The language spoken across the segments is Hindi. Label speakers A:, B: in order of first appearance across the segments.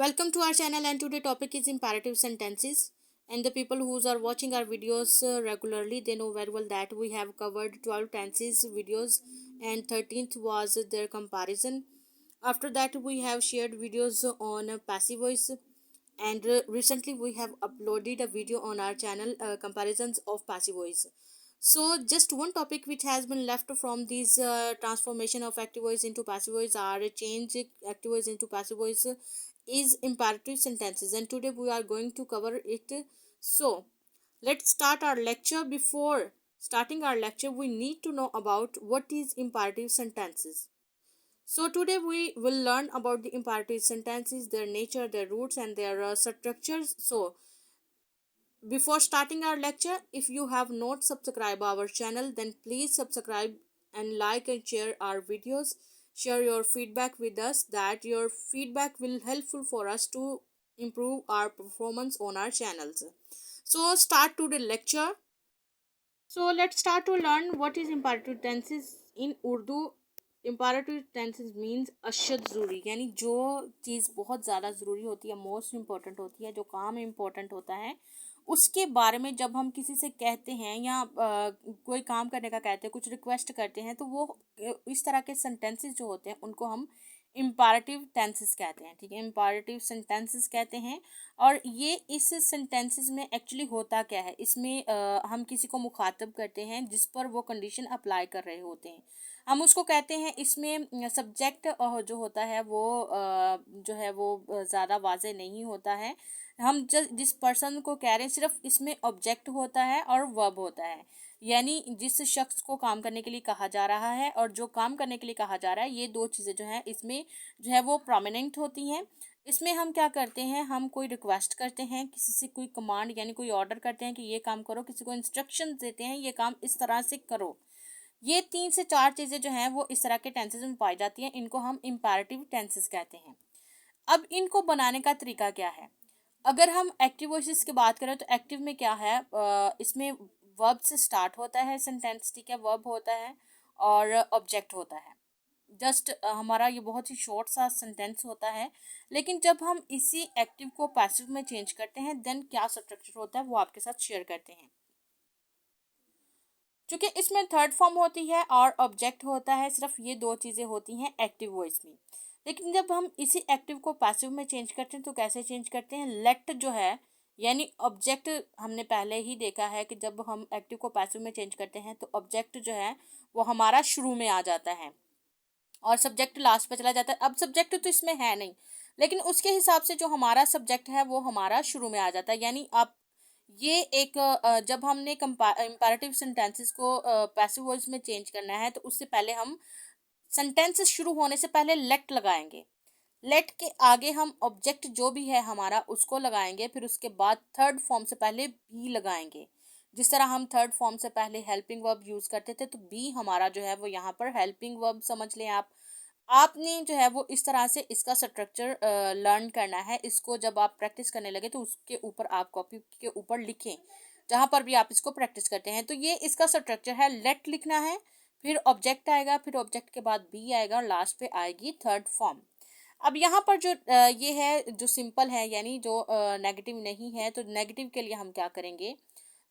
A: Welcome to our channel, and today topic is imperative sentences. And the people who are watching our videos regularly, they know very well that we have covered 12 tenses videos and 13th was their comparison. After that we have shared videos on passive voice, and recently we have uploaded a video on our channel, comparisons of passive voice. So just one topic which has been left from this transformation of active voice into passive voice, or change active voice into passive voice, is imperative sentences, and today we are going to cover it. So let's start our lecture. Before starting our lecture, we need to know about what is imperative sentences. So today we will learn about the imperative sentences, their nature, their roots, and their structures. So before starting our lecture, if you have not subscribed our channel, then please subscribe and like and share our videos. Share your feedback with us, that your feedback will helpful for us to improve our performance on our channels. So start to the lecture. So let's start to learn what is imperative tenses in Urdu. imperative tenses means अशद ज़रूरी, यानी जो चीज़ बहुत ज़्यादा ज़रूरी होती है, मोस्ट इम्पॉर्टेंट होती है, जो काम इम्पॉर्टेंट होता है, उसके बारे में जब हम किसी से कहते हैं या कोई काम करने का कहते हैं, कुछ रिक्वेस्ट करते हैं, तो वो इस तरह के सेंटेंसेस जो होते हैं उनको हम इम्पैरेटिव टेंसेस कहते हैं। ठीक है, इम्पैरेटिव सेंटेंसेस कहते हैं। और ये इस सेंटेंसेस में एक्चुअली होता क्या है, इसमें हम किसी को मुखातब करते हैं जिस पर वो कंडीशन अप्लाई कर रहे होते हैं, हम उसको कहते हैं। इसमें सब्जेक्ट जो होता है वो जो है वो ज़्यादा वाज़ेह नहीं होता है। हम जिस पर्सन को कह रहे हैं सिर्फ इसमें ऑब्जेक्ट होता है और वर्ब होता है, यानी जिस शख्स को काम करने के लिए कहा जा रहा है और जो काम करने के लिए कहा जा रहा है, ये दो चीज़ें जो है इसमें जो है वो प्रोमिनेंट होती हैं। इसमें हम क्या करते हैं, हम कोई रिक्वेस्ट करते हैं, किसी से कोई कमांड यानी कोई ऑर्डर करते हैं कि ये काम करो, किसी को इंस्ट्रक्शन देते हैं ये काम इस तरह से करो। ये 3 से 4 चीज़ें जो हैं वो इस तरह के टेंसेस में पाई जाती हैं, इनको हम इम्पैरेटिव टेंसेस कहते हैं। अब इनको बनाने का तरीका क्या है, अगर हम एक्टिव वॉइसेस की बात करें तो एक्टिव में क्या है, इसमें वर्ब से स्टार्ट होता है सेंटेंस। ठीक है, वर्ब होता है और ऑब्जेक्ट होता है। जस्ट हमारा ये बहुत ही शॉर्ट सा सेंटेंस होता है, लेकिन जब हम इसी एक्टिव को पैसिव में चेंज करते हैं देन क्या स्ट्रक्चर होता है वो आपके साथ शेयर करते हैं। क्योंकि इसमें थर्ड फॉर्म होती है और ऑब्जेक्ट होता है, सिर्फ ये दो चीज़ें होती हैं एक्टिव वॉइस में। लेकिन जब हम इसी एक्टिव को पैसिव में चेंज करते हैं तो कैसे चेंज करते हैं, लेट जो है यानी ऑब्जेक्ट, हमने पहले ही देखा है कि जब हम एक्टिव को पैसिव में चेंज करते हैं तो ऑब्जेक्ट जो है वो हमारा शुरू में आ जाता है और सब्जेक्ट लास्ट पे चला जाता है। अब सब्जेक्ट तो इसमें है नहीं, लेकिन उसके हिसाब से जो हमारा सब्जेक्ट है वो हमारा शुरू में आ जाता है। यानी आप ये एक जब हमने कंपैरेटिव सेंटेंसेस को पैसिव वॉइस में चेंज करना है तो उससे पहले हम सेंटेंस शुरू होने से पहले लेट लगाएंगे। लेट के आगे हम ऑब्जेक्ट जो भी है हमारा उसको लगाएंगे, फिर उसके बाद थर्ड फॉर्म से पहले बी लगाएंगे। जिस तरह हम थर्ड फॉर्म से पहले हेल्पिंग वर्ब यूज़ करते थे तो बी हमारा जो है वो यहाँ पर हेल्पिंग वर्ब समझ लें आप। आपने जो है वो इस तरह से इसका स्ट्रक्चर लर्न करना है। इसको जब आप प्रैक्टिस करने लगे तो उसके ऊपर आप कॉपी के ऊपर लिखें जहाँ पर भी आप इसको प्रैक्टिस करते हैं। तो ये इसका स्ट्रक्चर है, लेट लिखना है, फिर ऑब्जेक्ट आएगा, फिर ऑब्जेक्ट के बाद बी आएगा और लास्ट पे आएगी थर्ड फॉर्म। अब यहाँ पर जो ये है जो सिंपल है यानी जो नेगेटिव नहीं है, तो नेगेटिव के लिए हम क्या करेंगे,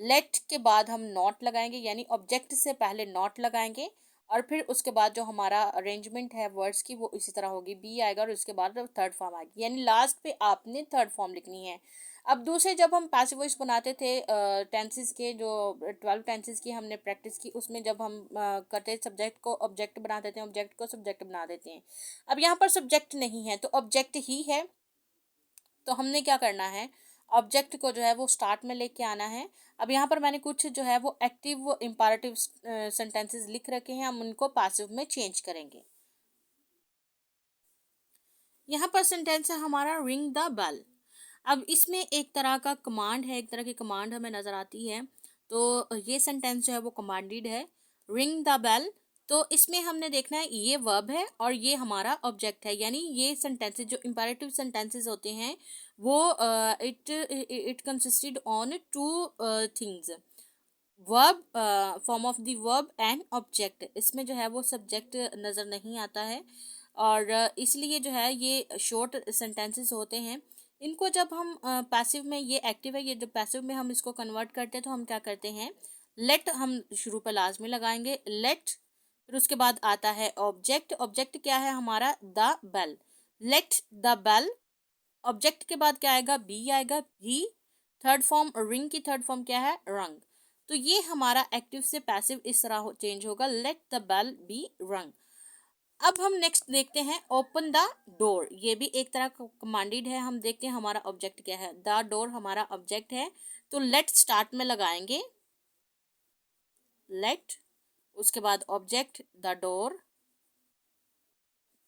A: लेट के बाद हम नॉट लगाएंगे, यानी ऑब्जेक्ट से पहले नॉट लगाएंगे और फिर उसके बाद जो हमारा अरेंजमेंट है वर्ड्स की वो इसी तरह होगी, बी आएगा और उसके बाद थर्ड फॉर्म आएगी, यानी लास्ट पे आपने थर्ड फॉर्म लिखनी है। अब दूसरे जब हम पैसिव वॉइस बनाते थे टेंसेस के, जो 12 टेंसेस की हमने प्रैक्टिस की, उसमें जब हम करते सब्जेक्ट को ऑब्जेक्ट बना देते हैं, ऑब्जेक्ट को सब्जेक्ट बना देते हैं। अब यहाँ पर सब्जेक्ट नहीं है तो ऑब्जेक्ट ही है, तो हमने क्या करना है, ऑब्जेक्ट को जो है वो स्टार्ट में लेके आना है। अब यहाँ पर मैंने कुछ जो है वो एक्टिव इम्पैरेटिव सेंटेंसेस लिख रखे हैं, हम उनको पैसिव में चेंज करेंगे। यहाँ पर सेंटेंस है हमारा रिंग द बेल। अब इसमें एक तरह का कमांड है, एक तरह की कमांड हमें नज़र आती है, तो ये सेंटेंस जो है वो कमांडेड है, रिंग द बेल। तो इसमें हमने देखना है ये वर्ब है और ये हमारा ऑब्जेक्ट है, यानी ये सेंटेंसेस जो इम्पैरेटिव सेंटेंसेस होते हैं वो it consisted on two things, verb, form of the verb and object. इसमें जो है वो सब्जेक्ट नज़र नहीं आता है। और इसलिए जो है ये शॉर्ट सेंटेंसेस होते हैं। इनको जब हम पैसिव में, ये एक्टिव है, ये जब पैसिव में हम इसको कन्वर्ट करते हैं तो हम क्या करते हैं, लेट हम शुरू पर लाजमी लगाएंगे, लेट। फिर उसके बाद आता है ऑब्जेक्ट। ऑब्जेक्ट क्या है हमारा, the bell, let the bell. Object के बाद क्या आएगा, बी आएगा, भी। थर्ड फॉर्म रिंग की थर्ड फॉर्म क्या है, रंग। तो ये हमारा एक्टिव से पैसिव इस तरह चेंज होगा, लेट द बेल बी रंग। अब हम नेक्स्ट देखते हैं ओपन द डोर। ये भी एक तरह का कमांडेड है। हम देखते हैं हमारा ऑब्जेक्ट क्या है, द डोर हमारा ऑब्जेक्ट है, तो लेट स्टार्ट में लगाएंगे, लेट। उसके बाद object the door,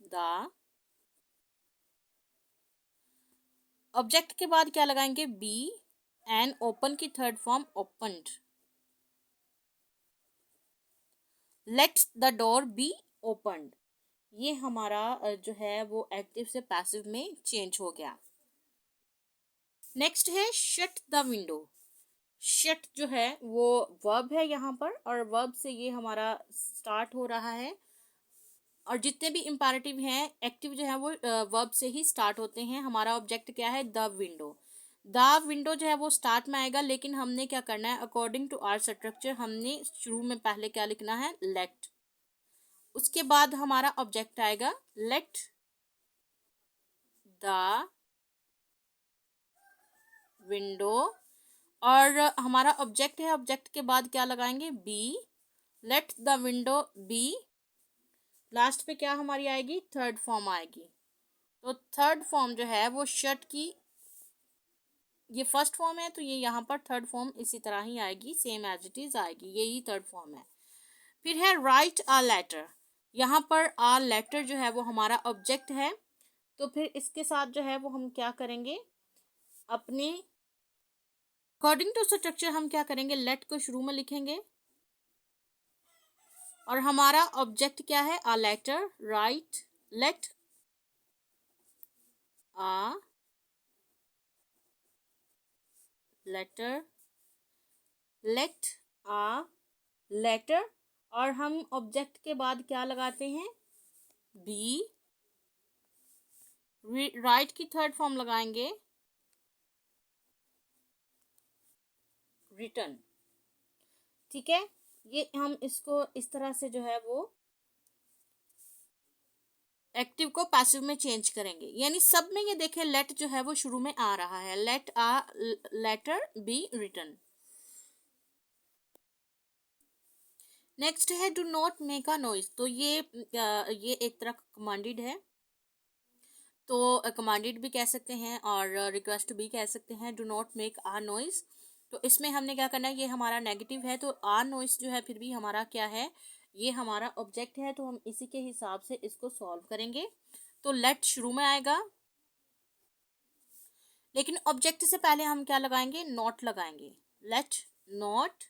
A: the. Object के बाद क्या लगाएंगे, बी। एंड ओपन की third form opened, let the door be opened. ये हमारा जो है वो एक्टिव से पैसिव में चेंज हो गया। नेक्स्ट है शट द विंडो। शट जो है वो वर्ब है यहाँ पर, और वर्ब से ये हमारा स्टार्ट हो रहा है, और जितने भी इंपैरेटिव हैं एक्टिव जो है वो वर्ब से ही स्टार्ट होते हैं। हमारा ऑब्जेक्ट क्या है, द विंडो। द विंडो जो है वो स्टार्ट में आएगा, लेकिन हमने क्या करना है, अकॉर्डिंग टू आवर स्ट्रक्चर हमने शुरू में पहले क्या लिखना है, लेट। उसके बाद हमारा ऑब्जेक्ट आएगा, लेट द विंडो। और हमारा ऑब्जेक्ट है, ऑब्जेक्ट के बाद क्या लगाएंगे, be, let the window be. Last पे क्या हमारी आएगी, थर्ड फॉर्म आएगी। तो थर्ड फॉर्म जो है वो शट की, ये फर्स्ट फॉर्म है तो ये यहाँ पर थर्ड फॉर्म इसी तरह ही आएगी, सेम एज इट इज आएगी, यही थर्ड फॉर्म है। फिर है राइट अ लेटर। यहाँ पर अ लेटर जो है वो हमारा ऑब्जेक्ट है, तो फिर इसके साथ जो है वो हम क्या करेंगे, अपने अकॉर्डिंग टू स्ट्रक्चर हम क्या करेंगे, लेट को शुरू में लिखेंगे, और हमारा ऑब्जेक्ट क्या है, a letter, right, let a letter, let a letter. और हम ऑब्जेक्ट के बाद क्या लगाते हैं, बी। राइट की थर्ड फॉर्म लगाएंगे, रिटर्न। ठीक है, ये हम इसको इस तरह से जो है वो एक्टिव को पैसिव में चेंज करेंगे। यानी सब में ये देखें, लेट जो है वो शुरू में आ रहा है, let a letter be return. Next है do not make a noise. तो ये एक तरह का कमांडेड है, तो कमांडेड भी कह सकते हैं और रिक्वेस्ट भी कह सकते हैं, do not make a noise. तो इसमें हमने क्या करना है, ये हमारा नेगेटिव है, तो आ नॉइज जो है फिर भी हमारा क्या है, ये हमारा ऑब्जेक्ट है, तो हम इसी के हिसाब से इसको सॉल्व करेंगे। तो लेट शुरू में आएगा, लेकिन ऑब्जेक्ट से पहले हम क्या लगाएंगे, नॉट लगाएंगे, लेट नॉट।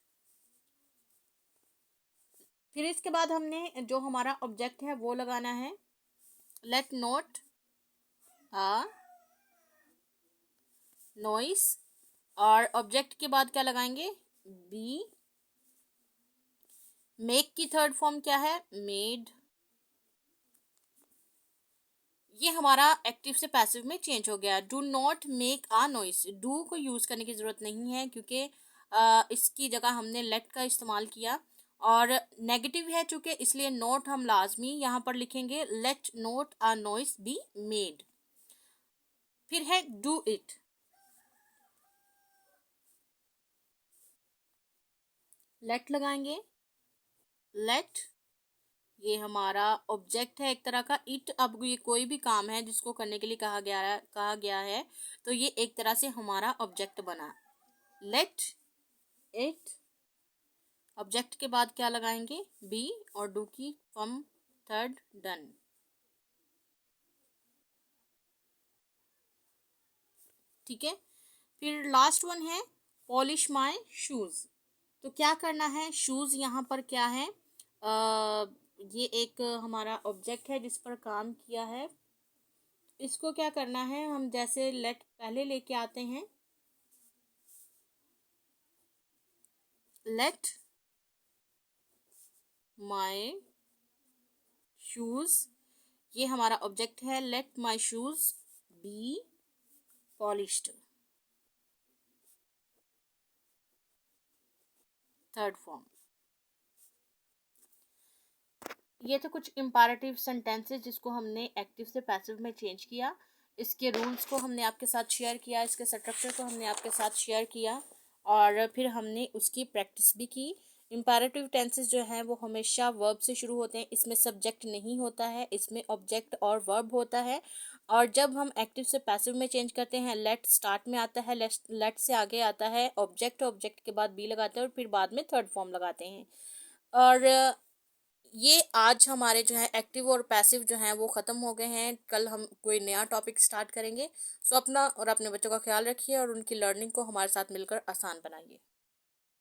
A: फिर इसके बाद हमने जो हमारा ऑब्जेक्ट है वो लगाना है, लेट नॉट अ नॉइस। और ऑब्जेक्ट के बाद क्या लगाएंगे, बी। मेक की थर्ड फॉर्म क्या है, मेड। ये हमारा एक्टिव से पैसिव में चेंज हो गया। Do not make a noise, do को यूज करने की जरूरत नहीं है, क्योंकि इसकी जगह हमने लेट का इस्तेमाल किया, और नेगेटिव है चूंकि, इसलिए नोट हम लाजमी यहाँ पर लिखेंगे, let not a noise be made. फिर है डू इट। लेट लगाएंगे, लेट, ये हमारा ऑब्जेक्ट है एक तरह का, इट। अब ये कोई भी काम है जिसको करने के लिए कहा गया है, तो ये एक तरह से हमारा ऑब्जेक्ट बना, लेट इट। ऑब्जेक्ट के बाद क्या लगाएंगे, बी, और डू की फॉर्म थर्ड, डन। ठीक है, फिर लास्ट वन है पॉलिश माई शूज। तो क्या करना है, शूज यहाँ पर क्या है, ये एक हमारा ऑब्जेक्ट है जिस पर काम किया है। इसको क्या करना है, हम जैसे लेट पहले लेके आते हैं, लेट माई शूज। ये हमारा ऑब्जेक्ट है, let my shoes B polished. Third form. ये तो कुछ इंपैरेटिव सेंटेंसेस जिसको हमने एक्टिव से पैसिव में चेंज किया। इसके रूल्स को हमने आपके साथ शेयर किया, इसके स्ट्रक्चर को हमने आपके साथ शेयर किया और फिर हमने उसकी प्रैक्टिस भी की। इंपैरेटिव टेंसेस जो हैं वो हमेशा वर्ब से शुरू होते हैं, इसमें सब्जेक्ट नहीं होता है, इसमें ऑब्जेक्ट और वर्ब होता है। और जब हम एक्टिव से पैसिव में चेंज करते हैं, लेट स्टार्ट में आता है, लेट से आगे आता है ऑब्जेक्ट, ऑब्जेक्ट के बाद बी लगाते हैं और फिर बाद में थर्ड फॉर्म लगाते हैं। और ये आज हमारे जो है एक्टिव और पैसिव जो हैं वो ख़त्म हो गए हैं। कल हम कोई नया टॉपिक स्टार्ट करेंगे। सो अपना और अपने बच्चों का ख्याल रखिए और उनकी लर्निंग को हमारे साथ मिलकर आसान बनाइए।